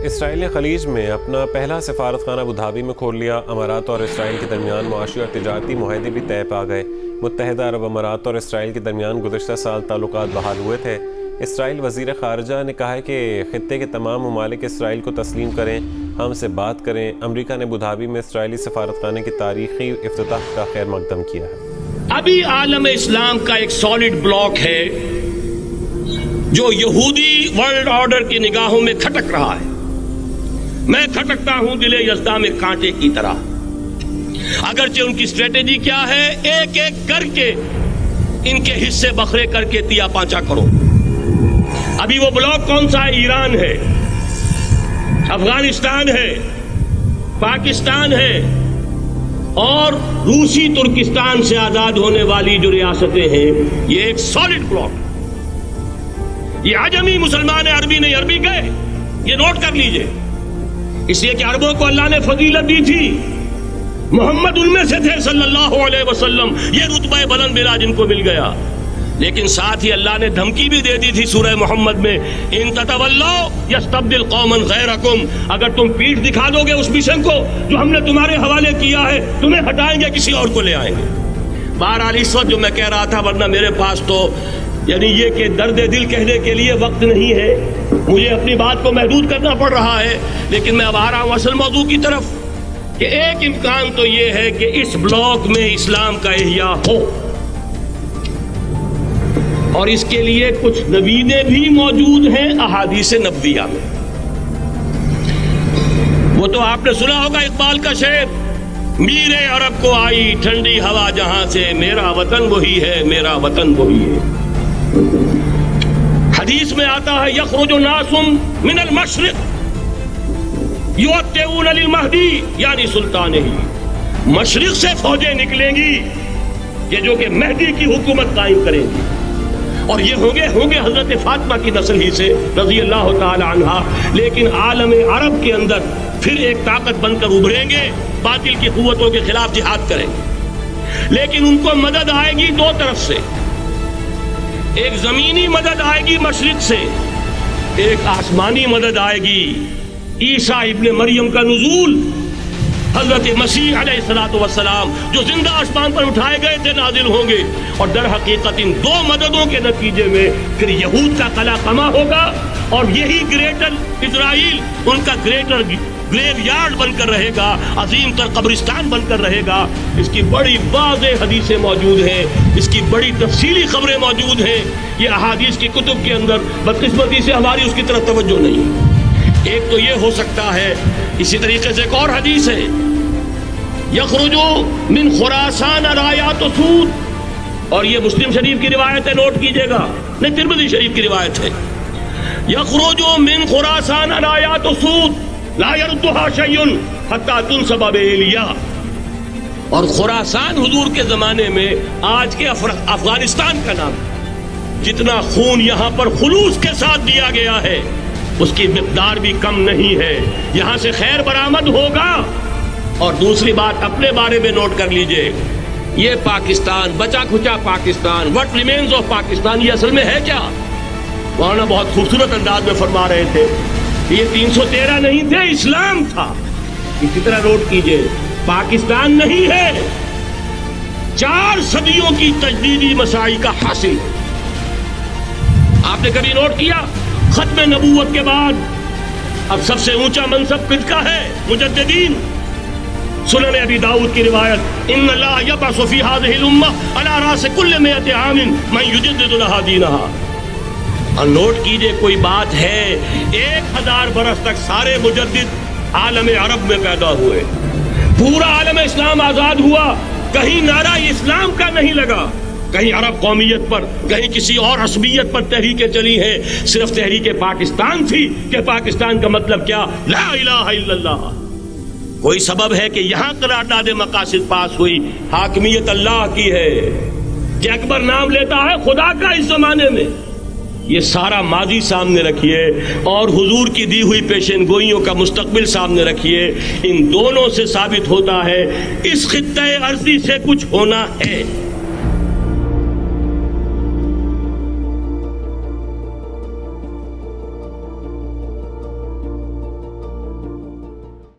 اسرائیل نے خلیج میں اپنا پہلا سفارت خانہ ابوظہبی میں کھول لیا۔ امارات اور اسرائیل کے درمیان معاشی اور تجارتی معاہدے بھی طے پا گئے۔ متحدہ عرب امارات اور اسرائیل کے درمیان گزشتہ سال تعلقات بحال ہوئے تھے۔ اسرائیل وزیر خارجہ نے کہا ہے کہ خطے کے تمام ممالک اسرائیل کو تسلیم کریں، ہم سے بات کریں۔ امریکہ نے ابوظہبی میں اسرائیلی سفارت خانے کی تاریخی افتتاح کا خیر مقدم کیا ہے۔ ابھی عالم اسلام کا ایک سالڈ بلاک ہے جو یہودی ورلڈ آرڈر کی نگاہوں میں کھٹک رہا ہے۔ میں کھٹکتا ہوں دل یزداں میں کانٹے کی طرح۔ اگرچہ ان کی اسٹریٹجی کیا ہے، ایک ایک کر کے ان کے حصے بکھرے کر کے تیا پانچا کرو۔ ابھی وہ بلاک کون سا ہے؟ ایران ہے، افغانستان ہے، پاکستان ہے اور روسی ترکستان سے آزاد ہونے والی جو ریاستیں ہیں، یہ ایک سالڈ بلاک۔ یہ عجمی مسلمان عربی نہیں، عربی گئے، یہ نوٹ کر لیجئے، اس لیے کہ عربوں کو اللہ نے فضیلت دی تھی، محمد ان میں سے تھے صلی اللہ علیہ وسلم، یہ رتبہ بلند ملا جن کو مل گیا۔ لیکن ساتھ ہی اللہ نے دھمکی بھی دے دی تھی سورہ محمد میں، ان تتولوا یستبدل قوما غیرکم، اگر تم پیٹھ دکھا دو گے اس مشن کو جو ہم نے تمہارے حوالے کیا ہے، تمہیں ہٹائیں گے، کسی اور کو لے آئیں گے۔ بہرحال اس وقت جو میں کہہ رہا تھا، ورنہ میرے پاس تو یعنی یہ کہ درد دل کہنے کے لیے وقت نہیں ہے، مجھے اپنی بات کو محدود کرنا پڑ رہا ہے، لیکن میں اب آ رہا ہوں اصل موضوع کی طرف کہ ایک امکان تو یہ ہے کہ اس بلاک میں اسلام کا احیاء ہو، اور اس کے لیے کچھ نویدیں بھی موجود ہیں احادیث نبویہ میں۔ وہ تو آپ نے سنا ہوگا اقبال کا شعر، میرے عرب کو آئی ٹھنڈی ہوا جہاں سے، میرا وطن وہی ہے، میرا وطن وہی ہے۔ حدیث میں آتا ہے یخرج ناس من المشرق یؤتون للمہدی، یعنی سلطان ہی، مشرق سے فوجیں نکلیں گی یہ جو کہ مہدی کی حکومت قائم کریں گی، اور یہ ہوں گے حضرت فاطمہ کی نسل ہی سے رضی اللہ تعالی عنہا، لیکن عالم عرب کے اندر پھر ایک طاقت بن کر ابھریں گے، باطل کی قوتوں کے خلاف جہاد کریں گے، لیکن ان کو مدد آئے گی دو طرف سے، ایک زمینی مدد آئے گی مشرق سے، ایک آسمانی مدد آئے گی۔ عیسیٰ ابن مریم کا نزول، حضرت مسیح علیہ السلام جو زندہ آسمان پر اٹھائے گئے تھے، نازل ہوں گے، اور در حقیقت ان دو مددوں کے نتیجے میں پھر یہود کا قلعہ قمع ہوگا، اور یہی گریٹر اسرائیل ان کا گریٹر گریو یارڈ بن کر رہے گا، عظیم تر قبرستان بن کر رہے گا۔ اس کی بڑی واضح حدیثیں موجود ہیں، اس کی بڑی تفصیلی خبریں موجود ہیں، یہ احادیث کی کتب کے اندر، بدقسمتی سے ہماری اس کی طرف توجہ نہیں۔ ایک تو یہ ہو سکتا ہے، اسی طریقے سے ایک اور حدیث ہے، یخرج من خراسان رایات سود، اور یہ مسلم شریف کی روایت ہے، نوٹ کیجئے گا، نہیں ترمذی شریف کی روایت ہے، یخرج من خراسان رایات سود لا يردها شيء حتى تنصب بإيلیا، اور خراسان حضور کے زمانے میں آج کے افغانستان کا نام، جتنا خون یہاں پر خلوص کے ساتھ دیا گیا ہے اس کی مقدار بھی کم نہیں ہے، یہاں سے خیر برآمد ہوگا۔ اور دوسری بات اپنے بارے میں نوٹ کر لیجئے، یہ پاکستان، بچا کھچا Pakistan, what remains of Pakistan, یہ اصل میں ہے کیا؟ مولانا بہت خوبصورت انداز میں فرما رہے تھے، یہ 313 نہیں تھے، اسلام تھا۔ اسی طرح نوٹ کیجئے، پاکستان نہیں ہے، 4 صدیوں کی تجدیدی مساعی کا حاصل۔ آپ نے کبھی نوٹ کیا، ختم نبوت کے بعد اب سب سے اونچا منصب کس کا ہے؟ مجددین۔ سنن ابی داؤد کی روایت، ان اللہ یبعث فی هذه الامہ علی راس کل 100 عام من یجدد لها دینها۔ اور نوٹ کیجئے، کوئی بات ہے، 1000 برس تک سارے مجدد عالم عرب میں پیدا ہوئے، پورا عالم اسلام آزاد ہوا، کہیں نعرہ اسلام کا نہیں لگا، کہیں عرب قومیت پر، کہیں کسی اور عصبیت پر تحریکیں چلی ہیں، صرف تحریک پاکستان تھی کہ پاکستان کا مطلب کیا؟ لا الہ الا اللہ۔ کوئی سبب ہے کہ یہاں قرارداد مقاصد پاس ہوئی، حاکمیت اللہ کی ہے، کہ اکبر نام لیتا ہے خدا کا اس زمانے میں۔ یہ سارا ماضی سامنے رکھیے اور حضور کی دی ہوئی پیشین گوئیوں کا مستقبل سامنے رکھیے، ان دونوں سے ثابت ہوتا ہے اس خطۂ ارضی سے کچھ ہونا ہے۔